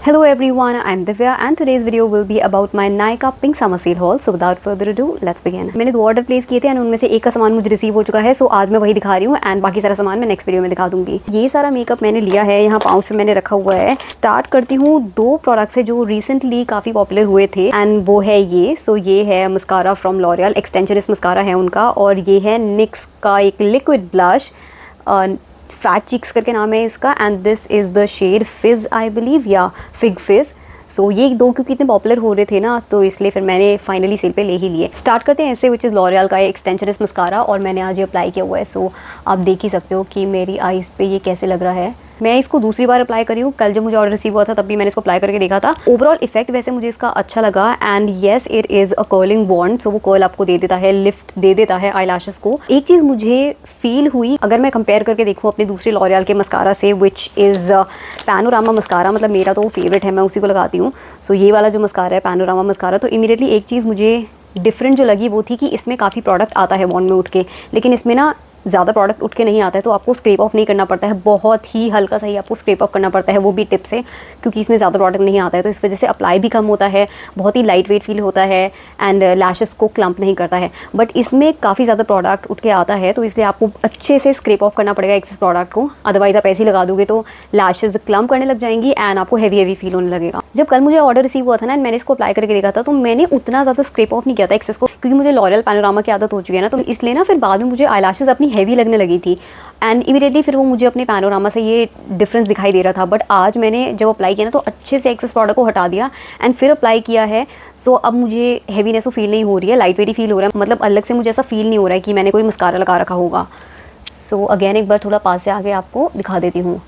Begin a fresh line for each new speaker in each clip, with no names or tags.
Hello everyone, I'm Divya and today's video will be about my Nykaa Pink Summer Sale haul. So without further ado, let's begin. मैंने 2 order place किए थे and उनमें से एक का सामान मुझे रिसीव हो चुका है. सो आज मैं वही दिखा रही हूँ एंड बाकी सारा सामान मैं नेक्स्ट वीडियो में दिखा दूंगी. ये सारा मेकअप मैंने लिया है, यहाँ पाउच पे मैंने रखा हुआ है. स्टार्ट करती हूँ 2 प्रोडक्ट्स है जो रिसेंटली काफ़ी पॉपुलर हुए थे एंड वो है ये. सो ये है मस्कारा फ्रॉम लॉरियल, एक्सटेंशनिस्ट मस्कारा है उनका, और ये है निक्स का एक लिक्विड ब्लश, फैट चिक्स करके नाम है इसका, and this is the shade fizz I believe, या फिग फिज. सो ये 2 क्योंकि इतने पॉपुलर हो रहे थे ना, तो इसलिए फिर मैंने फाइनली सेल पे ले ही लिए. स्टार्ट करते हैं ऐसे, विच इज़ लॉरियल का एक्सटेंशनिस्ट मस्कारा, और मैंने आज ये अप्लाई किया हुआ है. सो आप देख ही सकते हो कि मेरी आईज़ पे ये कैसे लग रहा है. मैं इसको दूसरी बार अप्लाई करी हूँ. कल जब मुझे ऑर्डर रिसीव हुआ था तब भी मैंने इसको अप्लाई करके देखा था. ओवरऑल इफेक्ट वैसे मुझे इसका अच्छा लगा and yes it is a curling bond. So वो कर्ल आपको दे देता है, लिफ्ट दे देता है आई लैशेस को. एक चीज़ मुझे फील हुई, अगर मैं कंपेयर करके देखूँ अपने दूसरे लॉरियल के मस्कारा से, विच इज़ पैनोरामा मस्कारा, मतलब मेरा तो वो फेवरेट है, मैं उसी को लगाती हूँ. सो ये वाला जो मस्कारा है पैनोरामा मस्कारा, तो इमीडिएटली एक चीज़ मुझे डिफरेंट जो लगी वो थी कि इसमें काफ़ी प्रोडक्ट आता है बॉन्ड में उठ के, लेकिन इसमें ना ज़्यादा प्रोडक्ट उठ के नहीं आता है, तो आपको स्क्रैप ऑफ नहीं करना पड़ता है. बहुत ही हल्का सा ही आपको स्क्रैप ऑफ करना पड़ता है, वो भी टिप से, क्योंकि इसमें ज़्यादा प्रोडक्ट नहीं आता है. तो इस वजह से अप्लाई भी कम होता है, बहुत ही लाइट वेट फील होता है एंड लैशेस को क्लम्प नहीं करता है. बट इसमें काफ़ी ज़्यादा प्रोडक्ट उठ के आता है, तो इसलिए आपको अच्छे से स्क्रैप ऑफ करना पड़ेगा एक्सेस प्रोडक्ट को. अदरवाइज़ आप ऐसे ही लगा दोगे तो लैशेस क्लम्प करने लग जाएंगी एंड आपको हैवी फील होने लगेगा. जब कल मुझे ऑर्डर रिसीव हुआ था ना एंड मैंने इसको अप्लाई करके देखा था, तो मैंने उतना ज़्यादा स्क्रैप ऑफ नहीं किया था एक्सेस को, क्योंकि मुझे लॉरियल पैनोरामा की आदत हो चुकी है ना, तो इसलिए ना फिर बाद में मुझे आई लैशेस अपनी हैवी लगने लगी थी एंड इमीडिएटली फिर वो मुझे अपने पैनोरामा से ये डिफरेंस दिखाई दे रहा था. बट आज मैंने जब अप्लाई किया ना तो अच्छे से एक्सेस प्रोडक्ट को हटा दिया एंड फिर अप्लाई किया है. सो अब मुझे हैवीनेस फील नहीं हो रही है, लाइट वेट ही फील हो रहा है, मतलब अलग से मुझे ऐसा फील नहीं हो रहा है कि मैंने कोई मस्कारा लगा रखा होगा. सो अगेन एक बार थोड़ा पास से आके आपको दिखा देती हूँ.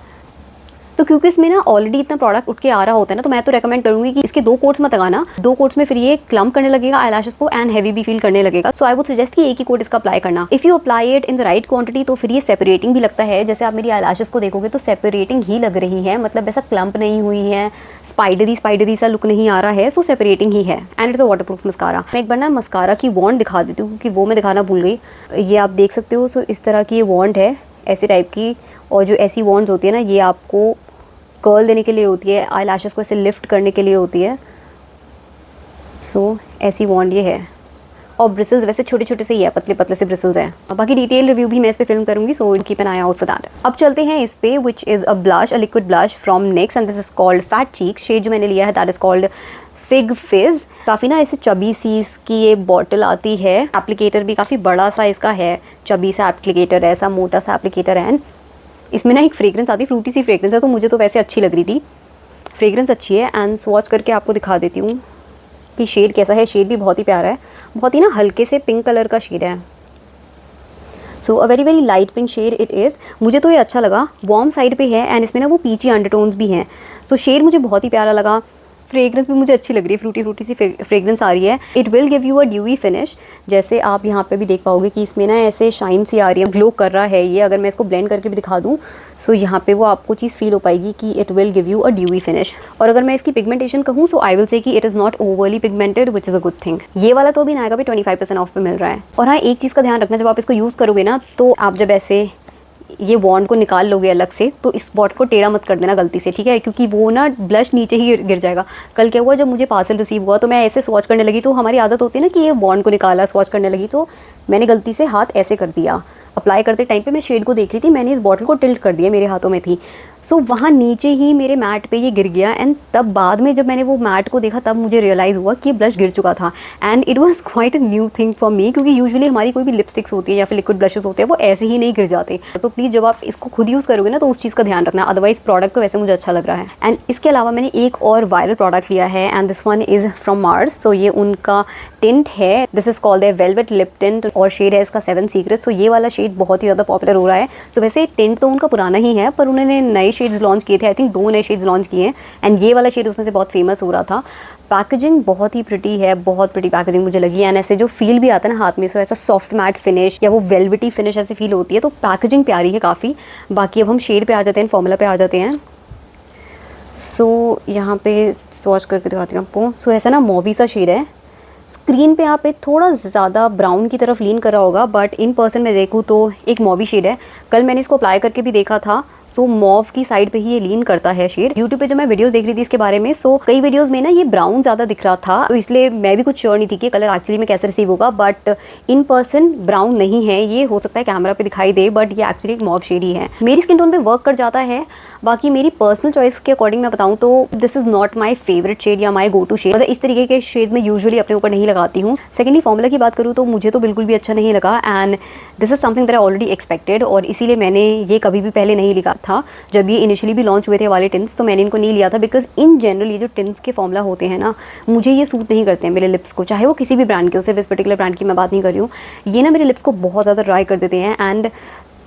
तो क्योंकि इसमें ना ऑलरेडी इतना प्रोडक्ट उठ के आ रहा होता है ना, तो मैं तो रेकमेंड करूँगी कि इसके 2 कोट्स मत लगाना. 2 कोट्स में फिर ये क्लम्प करने लगेगा आई लैशेस को एंड हैवी भी फील करने लगेगा. सो आई वुड सजेस्ट कि एक ही कोट इसका अप्लाई करना. If you apply it in the right quantity तो फिर ये सेपरेटिंग भी लगता है. जैसे आप मेरी आई लैशेस को देखोगे तो सेपरेटिंग ही लग रही है, मतलब ऐसा क्लम्प नहीं हुई है, स्पाइडरी सा लुक नहीं आ रहा है. सो सेपरेटिंग ही है and it's a water proof mascara. मैं एक बार ना मस्कारा की वॉन्ड दिखा देती हूँ, क्योंकि वो मैं दिखाना भूल गई. ये आप देख सकते हो. सो इस तरह की ये वॉन्ड है, ऐसे टाइप की, और जो ऐसी वॉन्ड्स होती है ना, ये आपको कर्ल देने के लिए होती है, आई लैशेस को ऐसे लिफ्ट करने के लिए होती है. सो ऐसी वॉन्ड ये है, और ब्रिसल्स वैसे छोटे छोटे से ही है, पतले पतले से ब्रिसल्स हैं. बाकी डिटेल रिव्यू भी मैं इस पे फिल्म करूँगी, so keep an eye out for that. अब चलते हैं इस पे, which is a blush, a liquid blush from Nyx and this is called fat cheeks. Shade जो मैंने लिया है दैट इज कॉल्ड फिग फिज. काफ़ी ना ऐसे चबी सी इसकी ये बॉटल आती है. एप्लीकेटर भी काफ़ी बड़ा सा इसका है, चबी सा एप्लीकेटर है, ऐसा मोटा सा एप्लीकेटर है. इसमें ना एक फ्रेग्रेंस आती है, फ्रूटी सी फ्रेग्रेंस है, तो मुझे तो वैसे अच्छी लग रही थी, फ्रेग्रेंस अच्छी है. एंड स्वॉच करके आपको दिखा देती हूँ कि शेड कैसा है. शेड भी बहुत ही प्यारा है, बहुत ही ना हल्के से पिंक कलर का शेड है. So a very light pink shade it is. मुझे तो ये अच्छा लगा, वार्म साइड पे है एंड इसमें ना वो पीची अंडरटोन्स भी हैं. सो शेड मुझे बहुत ही प्यारा लगा. फ्रेग्रेंस भी मुझे अच्छी लग रही है, फ्रूटी सी फ्रेग्रेंस आ रही है. It will give you a dewy finish. जैसे आप यहाँ पे भी देख पाओगे कि इसमें ना ऐसे शाइन सी आ रही है, ग्लो कर रहा है ये. अगर मैं इसको ब्लेंड करके भी दिखा दूँ सो यहाँ पे वो आपको चीज़ फील हो पाएगी कि it will give you a dewy finish. और अगर मैं इसकी पिगमेंटेशन कहूँ सो आई विल से कि it is not overly pigmented, which is a good thing. ये वाला तो अभी नायका भी 25% ऑफ पे मिल रहा है. और हाँ, एक चीज़ का ध्यान रखना, जब आप इसको यूज़ करोगे ना, तो आप जब ऐसे ये वॉन्ड को निकाल लोगे अलग से, तो इस बॉट को टेढ़ा मत कर देना गलती से, ठीक है, क्योंकि वो ना ब्लश नीचे ही गिर जाएगा. कल क्या हुआ, जब मुझे पार्सल रिसीव हुआ तो मैं ऐसे स्वॉच करने लगी, तो हमारी आदत होती है ना कि ये वॉन्ड को निकाला स्वॉच करने लगी, तो मैंने गलती से हाथ ऐसे कर दिया. अप्लाई करते टाइम पे मैं शेड को देख रही थी, मैंने इस बॉटल को टिल्ट कर दिया, मेरे हाथों में थी. सो वहाँ नीचे ही मेरे मैट पे ये गिर गया एंड तब बाद में जब मैंने वो मैट को देखा तब मुझे रियलाइज़ हुआ कि ये ब्लश गिर चुका था. And it was quite a new thing for me, क्योंकि यूजुअली हमारी कोई भी लिपस्टिक्स होती है या फिर लिक्विड ब्लशेस होते हैं वो ऐसे ही नहीं गिर जाते. तो प्लीज़ जब आप इसको खुद यूज़ करोगे ना तो उस चीज़ का ध्यान रखना. अदरवाइज प्रोडक्ट तो वैसे मुझे अच्छा लग रहा है. एंड इसके अलावा मैंने एक और वायरल प्रोडक्ट लिया है and this one is from Mars. So ये उनका टिंट है, this is called a velvet lip tint, और शेड है इसका 7 सीक्रेट्स. तो ये वाला शेड बहुत ही ज़्यादा पॉपुलर हो रहा है. सो वैसे टिंट तो उनका पुराना ही है, पर उन्होंने नए शेड्स लॉन्च किए थे. आई थिंक 2 नए शेड्स लॉन्च किए हैं एंड ये वाला शेड उसमें से बहुत फेमस हो रहा था. पैकेजिंग बहुत ही प्रिटी है, बहुत प्रिटी पैकेजिंग मुझे लगी. एंड ऐसे जो फील भी आता है ना हाथ में, सो ऐसा सॉफ्ट मैट फिनिश या वो वेलवेटी फिनिश ऐसे फील होती है. तो पैकेजिंग प्यारी है काफ़ी. बाकी अब हम शेड पे आ जाते हैं, फॉर्मूला पे आ जाते हैं. सो यहाँ पे स्वॉच करके दिखाती हूँ आपको. सो ऐसा ना मॉवी सा शेड है. स्क्रीन पे आप एक थोड़ा ज़्यादा ब्राउन की तरफ लीन कर रहा होगा, बट इन पर्सन में देखूँ तो एक मॉवी शेड है. कल मैंने इसको अप्लाई करके भी देखा था, सो मॉव की साइड पे ही ये लीन करता है शेड। यूट्यूब पे जब मैं वीडियोस देख रही थी इसके बारे में, सो कई वीडियोस में ना ये ब्राउन ज़्यादा दिख रहा था, तो इसलिए मैं भी कुछ श्योर नहीं थी कि कलर एक्चुअली में कैसे रिसीव होगा। बट इन पर्सन ब्राउन नहीं है ये, हो सकता है कैमरा पे दिखाई दे, बट ये एक्चुअली एक मॉव शेड ही है। मेरी स्किन टोन पे वर्क कर जाता है। बाकी मेरी पर्सनल चॉइस के अकॉर्डिंग मैं बताऊँ तो this is not my favourite shade या माई गो टू शेड। मतलब इस तरीके के शेड्स मैं यूजुअली अपने ऊपर नहीं लगाती हूँ। सेकेंडली फॉर्मूला की बात करूँ तो मुझे तो बिल्कुल भी अच्छा नहीं लगा, and this is something that I already expected, और इसीलिए मैंने ये कभी भी पहले नहीं लिखा था। जब ये इनिशियली भी लॉन्च हुए थे वाले टिंट्स, तो मैंने इनको नहीं लिया था, बिकॉज इन जनरल ये जो टिंट्स के फॉर्मूला होते हैं ना, मुझे ये सूट नहीं करते हैं मेरे लिप्स को, चाहे वो किसी भी ब्रांड के हो, सिर्फ इस पर्टिकुलर ब्रांड की मैं बात नहीं कर रही हूँ। ये ना मेरे लिप्स को बहुत ज़्यादा ड्राई कर देते हैं, एंड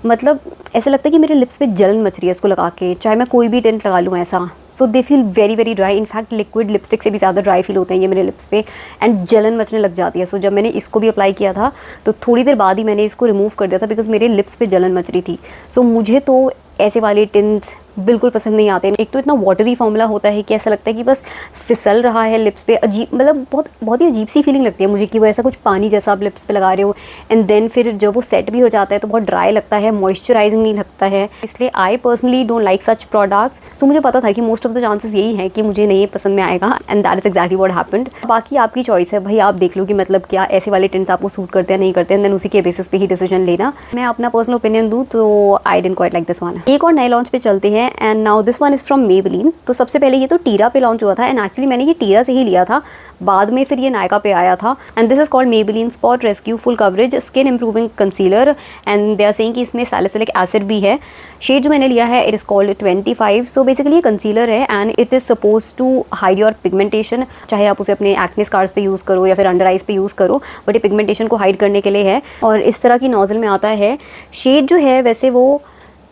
मतलब ऐसा लगता है कि मेरे लिप्स पे जलन मच रही है इसको लगा के, चाहे मैं कोई भी टिंट लगा लूँ ऐसा। So they feel very very dry. In fact liquid lipstick से भी ज़्यादा ड्राई फील होते हैं ये मेरे लिप्स पे, एंड जलन मचने लग जाती है। सो जब मैंने इसको भी अप्लाई किया था तो थोड़ी देर बाद ही मैंने इसको रिमूव कर दिया था, बिकॉज मेरे लिप्स पे जलन मच रही थी। सो मुझे तो ऐसे वाले टिंट्स बिल्कुल पसंद नहीं आते। एक तो इतना वाटरी फॉर्मूला होता है कि ऐसा लगता है कि बस फिसल रहा है लिप्स पे, अजीब, मतलब बहुत ही अजीब सी फीलिंग लगती है मुझे कि वो ऐसा कुछ पानी जैसा आप लिप्स पे लगा रहे हो, एंड देन फिर जब वो सेट भी हो जाता है तो बहुत ड्राई लगता है, मॉइस्चराइजिंग नहीं लगता है। इसलिए I personally don't like such products. So मुझे पता था कि मोस्ट ऑफ द चांसेस यही है कि मुझे नहीं पसंद में आएगा, and that is exactly what happened. बाकी आपकी चॉइस है भाई, आप देख लो कि मतलब क्या ऐसे वाले टिंट्स आपको सूट करते हैं नहीं करते हैं, देन उसी के बेसिस पे ही डिसीजन लेना। मैं अपना पर्सनल ओपिनियन दूँ तो I didn't quite like this one. एक और नए लॉन्च पे चलते हैं, and now this one is from Maybelline. तो सबसे पहले ये तो टीरा पे लॉन्च हुआ था, एंड एक्चुअली मैंने ये टीरा से ही लिया था, बाद में फिर ये नायका पे आया था। And this is called Maybelline spot rescue full coverage skin improving concealer, and they are saying कि इसमें सैलिसिलिक एसिड भी है। शेड जो मैंने लिया है it is called 25। So basically ये कंसीलर है, and it is suppose to hide your pigmentation, चाहे आप उसे अपने एक्ने स्कार्स पे यूज़ करो या फिर अंडर आइज पे यूज़ करो, बट ये पिगमेंटेशन को हाइड करने के लिए है। और इस तरह की नोजल में आता है। शेड जो है वैसे वो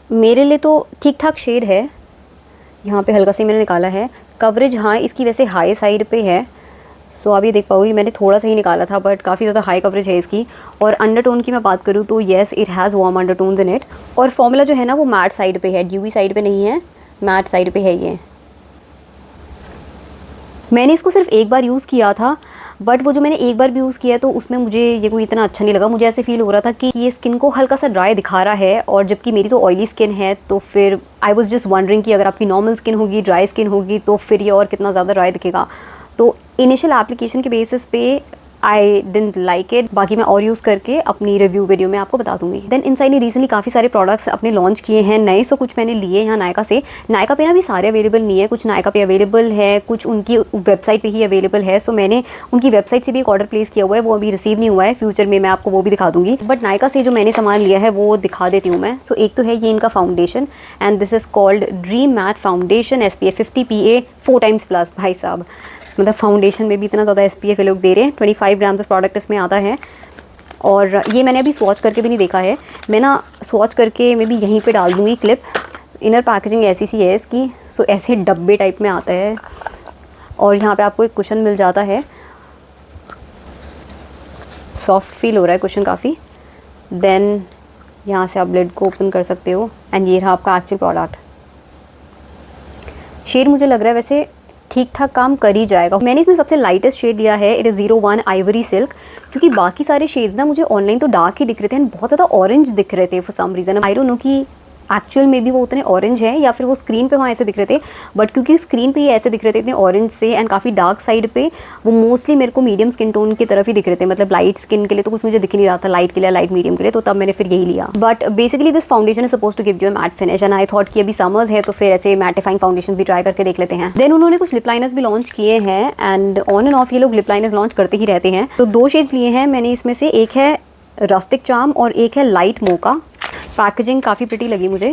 मेरे लिए तो ठीक ठाक शेड है, यहाँ पे हल्का सा मैंने निकाला है। कवरेज हाँ इसकी वैसे हाई साइड पे है, सो आप ये देख पाओगे मैंने थोड़ा सा ही निकाला था, बट काफ़ी ज़्यादा हाई कवरेज है इसकी। और अंडरटोन की मैं बात करूँ तो yes it has warm undertones in it. और फॉर्मूला जो है ना वो मैट साइड पे है, ड्यूवी साइड पे नहीं है, मैट साइड पे है ये। मैंने इसको सिर्फ एक बार यूज़ किया था, बट वो जो मैंने एक बार भी यूज़ किया तो उसमें मुझे ये कोई इतना अच्छा नहीं लगा। मुझे ऐसे फील हो रहा था कि ये स्किन को हल्का सा ड्राई दिखा रहा है, और जबकि मेरी तो ऑयली स्किन है, तो फिर आई वाज जस्ट वंडरिंग कि अगर आपकी नॉर्मल स्किन होगी, ड्राई स्किन होगी, तो फिर ये और कितना ज़्यादा ड्राई दिखेगा। तो इनिशियल एप्लीकेशन के बेसिस पे आई डिडंट लाइक इट। बाकी मैं और यूज़ करके अपनी रिव्यू वीडियो में आपको बता दूंगी। देन इनसाइड ने रिसेंटली काफ़ी सारे प्रोडक्ट्स अपने लॉन्च किए हैं नए, सो कुछ मैंने लिए यहाँ नायका से। नायका पे ना भी सारे अवेलेबल नहीं है, कुछ नायका पे अवेलेबल है, कुछ उनकी वेबसाइट पे ही अवेलेबल है। सो मैंने उनकी वेबसाइट से भी एक ऑर्डर प्लेस किया हुआ है, वो अभी रिसीव नहीं हुआ है, फ्यूचर में मैं आपको वो भी दिखा दूंगी। बट नायका से जो मैंने सामान लिया है वो दिखा देती हूँ मैं। सो एक तो है ये इनका foundation, and this is called dream matte foundation SPF 50 PA 4 times plus. भाई साहब मतलब फाउंडेशन में भी इतना ज़्यादा SPF ये लोग दे रहे हैं। 25 ग्राम्स ऑफ प्रोडक्ट इसमें आता है, और ये मैंने अभी स्वॉच करके भी नहीं देखा है। मैं ना स्वॉच करके मैं भी यहीं पे डाल दूँगी क्लिप। इनर पैकेजिंग ऐसी सी है इसकी, सो ऐसे डब्बे टाइप में आता है, और यहाँ पे आपको एक कुशन मिल जाता है। सॉफ्ट फील हो रहा है कुशन काफ़ी। देन यहाँ से आप लिड को ओपन कर सकते हो, एंड ये रहा आपका एक्चुअल प्रोडक्ट। शेड मुझे लग रहा है वैसे ठीक ठाक काम कर ही जाएगा। मैंने इसमें सबसे लाइटेस्ट शेड लिया है, इट इज़ 01 आइवरी सिल्क, क्योंकि बाकी सारे शेड्स ना मुझे ऑनलाइन तो डार्क ही दिख रहे थे, एंड बहुत ज़्यादा ऑरेंज दिख रहे थे for some reason. I don't know कि एक्चुअल में भी वो उतने ऑरेंज हैं या फिर वो स्क्रीन पे वहाँ ऐसे दिख रहे थे, बट क्योंकि स्क्रीन पे ही ऐसे दिख रहे थे इतने ऑरेंज से, एंड काफ़ी डार्क साइड पे वो मोस्टली मेरे को मीडियम स्किन टोन की तरफ ही दिख रहे थे। मतलब लाइट स्किन के लिए तो कुछ मुझे दिख नहीं रहा था, लाइट के लिए, लाइट मीडियम के लिए, तो तब मैंने फिर यही लिया। But basically this foundation is suppose to give you a matte finish, and I thought कि अभी समर्स है तो फिर ऐसे मैटिफाइंग फाउंडेशन भी ट्राई करके देख लेते हैं। देन उन्होंने कुछ लिप लाइनर्स भी लॉन्च किए हैं, एंड ऑन एंड ऑफ ये लोग लिप लाइनर्स लॉन्च करते ही रहते हैं। तो 2 शेड्स लिए हैं मैंने इसमें से, एक है रस्टिक चार्म और एक है लाइट मोका। पैकेजिंग काफ़ी प्रिटी लगी मुझे,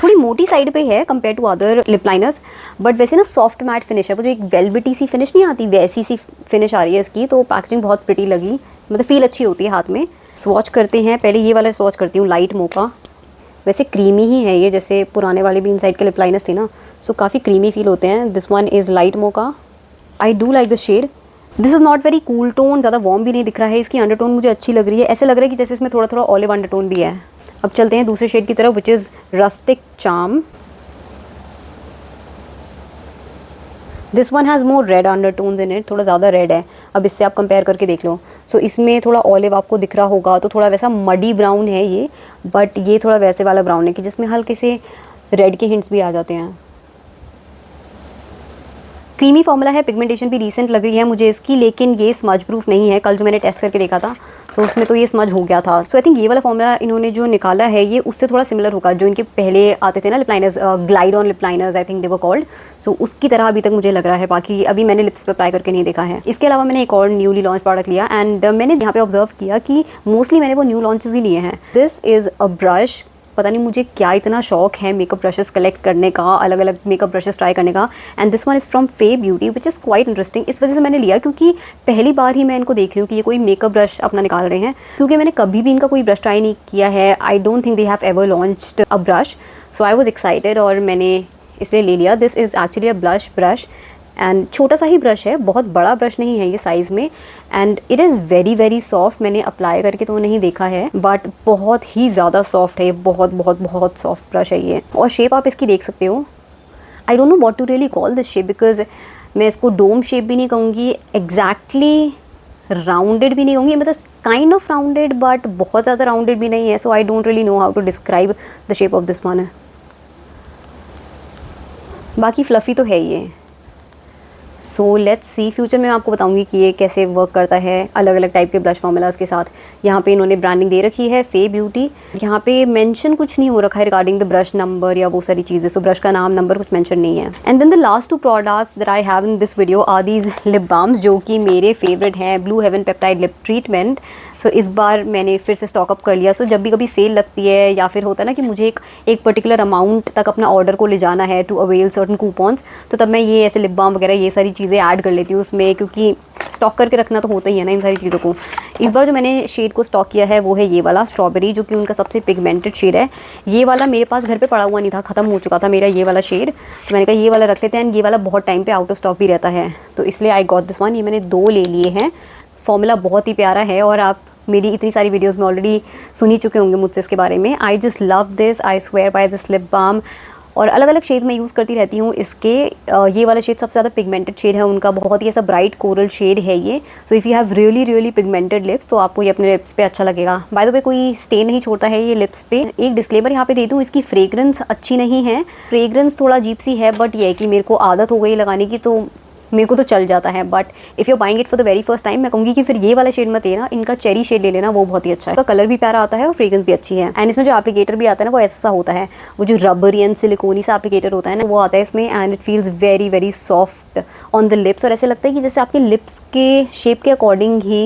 थोड़ी मोटी साइड पे है compare to other lip liners, but वैसे ना सॉफ्ट मैट फिनिश है, वो जो एक वेलवेटी सी फिनिश नहीं आती वैसी सी फिनिश आ रही है इसकी। तो पैकेजिंग बहुत प्रिटी लगी, मतलब फील अच्छी होती है हाथ में। स्वॉच करते हैं, पहले ये वाला स्वॉच करती हूँ लाइट मोका। वैसे क्रीमी ही है ये, जैसे पुराने वाले भी इनसाइड के लिप लाइनर्स थे ना, सो काफ़ी क्रीमी फील होते हैं। This one is light mocha, I do like the shade. This is not very cool tone, ज़्यादा वार्म भी नहीं दिख रहा है। इसकी अंडरटोन मुझे अच्छी लग रही है, ऐसे लग रहा है कि जैसे इसमें थोड़ा थोड़ा ऑलिव अंडरटोन भी है। अब चलते हैं दूसरे शेड की तरफ, which is rustic charm. This one has more red undertones in it, थोड़ा ज़्यादा रेड है। अब इससे आप कंपेयर करके देख लो। सो इसमें थोड़ा ऑलिव आपको दिख रहा होगा, तो थोड़ा वैसा मडी ब्राउन है ये, बट ये थोड़ा वैसे वाला ब्राउन है कि जिसमें हल्के से रेड के हिंट्स भी आ जाते हैं। क्रीमी फॉर्मूला है, पिगमेंटेशन भी रीसेंट लग रही है मुझे इसकी, लेकिन ये स्मज प्रूफ नहीं है। कल जो मैंने टेस्ट करके देखा था सो उसमें तो ये स्मज हो गया था। सो आई थिंक ये वाला फॉर्मूला इन्होंने जो निकाला है ये उससे थोड़ा सिमिलर होगा जो इनके पहले आते थे ना lip liners, glide on lip liners I think they were called. So उसकी तरह अभी तक मुझे लग रहा है। बाकी अभी मैंने लिप्स पर अप्लाई करके नहीं देखा है। इसके अलावा मैंने एक और न्यूली लॉन्च प्रोडक्ट लिया एंड मैंने यहाँ पे ऑब्जर्व किया कि मोस्टली मैंने वो न्यू लॉन्चेस ही लिए हैं। This is a brush. पता नहीं मुझे क्या इतना शौक है मेकअप ब्रशेस कलेक्ट करने का, अलग अलग मेकअप ब्रशेस ट्राई करने का। And this one is from Fae Beauty which is quite interesting. इस वजह से मैंने लिया क्योंकि पहली बार ही मैं इनको देख रही हूँ कि ये कोई मेकअप ब्रश अपना निकाल रहे हैं, क्योंकि मैंने कभी भी इनका कोई ब्रश ट्राई नहीं किया है। I don't think they have ever launched a brush, so I was excited और मैंने इसलिए ले लिया। This is actually a blush brush and छोटा सा ही ब्रश है, बहुत बड़ा ब्रश नहीं है ये साइज़ में। And it is very very soft. मैंने अप्लाई करके तो नहीं देखा है बट बहुत ही ज़्यादा सॉफ्ट है, बहुत बहुत बहुत सॉफ्ट ब्रश है ये। और शेप आप इसकी देख सकते हो। I don't know what to really call this shape, because मैं इसको डोम शेप भी नहीं कहूँगी, एग्जैक्टली राउंडेड भी नहीं कहूँगी, मतलब काइंड ऑफ राउंडेड बट बहुत ज़्यादा राउंडेड भी नहीं है। So I don't really know how to describe the shape of this one. बाकी फ्लफ़ी तो है ये। सो लेट्स सी, फ्यूचर में मैं आपको बताऊंगी कि ये कैसे वर्क करता है अलग अलग टाइप के ब्लश फॉर्मूलाज के साथ। यहाँ पे इन्होंने ब्रांडिंग दे रखी है फे ब्यूटी। यहाँ पे मेंशन कुछ नहीं हो रखा है रिगार्डिंग द ब्रश नंबर या वो सारी चीज़ें। सो ब्रश का नाम नंबर कुछ मेंशन नहीं है। And then the last two products that I have in this video are these lip balms, जो कि मेरे फेवरेट हैं। Blue Heaven peptide lip treatment. So इस बार मैंने फिर से स्टॉक अप कर लिया। सो जब भी कभी सेल लगती है या फिर होता है ना कि मुझे एक पर्टिकुलर अमाउंट तक अपना ऑर्डर को ले जाना है टू अवेल सर्टन कूपन्स, तो तब मैं ये ऐसे लिप बाम वगैरह ये सारी चीज़ें ऐड कर लेती हूँ उसमें, क्योंकि स्टॉक करके रखना तो होता ही है ना इन सारी चीज़ों को। इस बार जो मैंने शेड को स्टॉक किया है वो है ये वाला स्ट्रॉबेरी, जो कि उनका सबसे पिगमेंटेड शेड है। ये वाला मेरे पास घर पे पड़ा हुआ नहीं था, ख़त्म हो चुका था मेरा ये वाला शेड, तो मैंने कहा ये वाला रख लेते हैं। एंड ये वाला बहुत टाइम पे आउट ऑफ स्टॉक भी रहता है, तो इसलिए आई गॉट दिस वन। ये मैंने 2 ले लिए हैं। फॉर्मूला बहुत ही प्यारा है और आप मेरी इतनी सारी वीडियोस में ऑलरेडी सुन ही चुके होंगे मुझसे इसके बारे में। I just love this, I swear by this lip balm. और अलग अलग शेड में यूज़ करती रहती हूँ इसके। ये वाला शेड सबसे ज़्यादा पिगमेंटेड शेड है उनका, बहुत ही ऐसा ब्राइट कोरल शेड है ये। So if you have really really pigmented lips तो आपको ये अपने लिप्स पे अच्छा लगेगा। बाय द वे कोई स्टेन नहीं छोड़ता है ये लिप्स पे। एक डिस्क्लेमर यहाँ पे दे दूँ, इसकी फ्रेग्रेंस अच्छी नहीं है, फ्रेग्रेंस थोड़ा अजीब सी है, बट ये है कि मेरे को आदत हो गई लगाने की तो मेरे को तो चल जाता है। But if you buying it for the very first time, मैं कहूँगी कि फिर ये वाला शेड मत लेना, इनका चेरी शेड ले लेना, वो बहुत ही अच्छा है। इसका कलर भी प्यारा आता है और फ्रेग्रेंस भी अच्छी है। एंड इसमें जो एप्लीकेटर भी आता है ना वो ऐसा होता है, वो जो रबरी एंड सिलिकोनी सा एप्लीकेटर होता है ना वो आता है इसमें। And it feels very very soft on the lips, और ऐसे लगता है कि जैसे आपके लिप्स के शेप के अकॉर्डिंग ही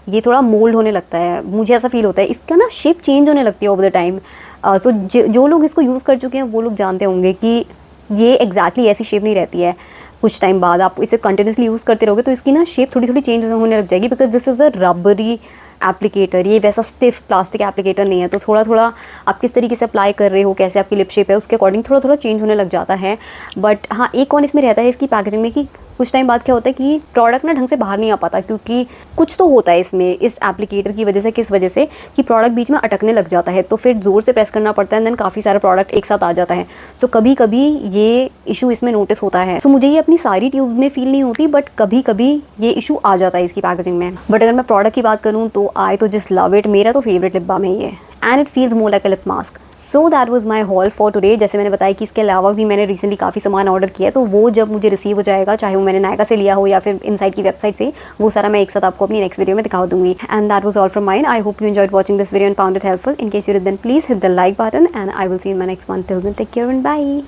ये थोड़ा मोल्ड होने लगता है, मुझे ऐसा फील होता है। इसका ना शेप चेंज होने लगती है ओवर द टाइम। सो जो लोग इसको यूज़ कर चुके हैं वो लोग जानते होंगे कि ये एग्जैक्टली ऐसी शेप नहीं रहती है। कुछ टाइम बाद आप इसे कंटिन्यूसली यूज़ करते रहोगे तो इसकी ना शेप थोड़ी थोड़ी चेंज होने लग जाएगी, because this is a rubbery applicator. ये वैसा स्टिफ प्लास्टिक एप्लीकेटर नहीं है, तो थोड़ा थोड़ा आप किस तरीके से अप्लाई कर रहे हो, कैसे आपकी लिप शेप है, उसके अकॉर्डिंग थोड़ा थोड़ा चेंज होने लग जाता है। बट हाँ, एक कौन इसमें रहता है इसकी पैकेजिंग में कि कुछ टाइम बाद क्या होता है कि प्रोडक्ट ना ढंग से बाहर नहीं आ पाता, क्योंकि कुछ तो होता है इसमें इस एप्लीकेटर की वजह से, किस वजह से कि प्रोडक्ट बीच में अटकने लग जाता है, तो फिर ज़ोर से प्रेस करना पड़ता है, देन काफ़ी सारा प्रोडक्ट एक साथ आ जाता है। सो कभी कभी ये इशू इसमें नोटिस होता है। सो मुझे ये अपनी सारी ट्यूब में फील नहीं होती, बट कभी कभी ये इशू आ जाता है इसकी पैकेजिंग में। बट अगर मैं प्रोडक्ट की बात करूँ तो आई तो जस्ट लव इट। मेरा तो फेवरेट लिप बाम है ये, and it feels more like a lip mask. So that was my hall for today. जैसे मैंने बताया कि इसके अलावा भी मैंने रिसेंटली काफ़ी सामान ऑर्डर किया है, तो वो जब मुझे रिसीव हो जाएगा, चाहे वो मैंने नायका से लिया हो या फिर इनसाइड की वेबसाइट से, वो सारा मैं एक साथ आपको अपनी नेक्स्ट वीडियो में दिखा दूंगी। And that was all from mine. I hope you enjoyed watching this video and found it helpful. In case you did, then please hit the like button and I will see you in my next one. Till then take care and bye.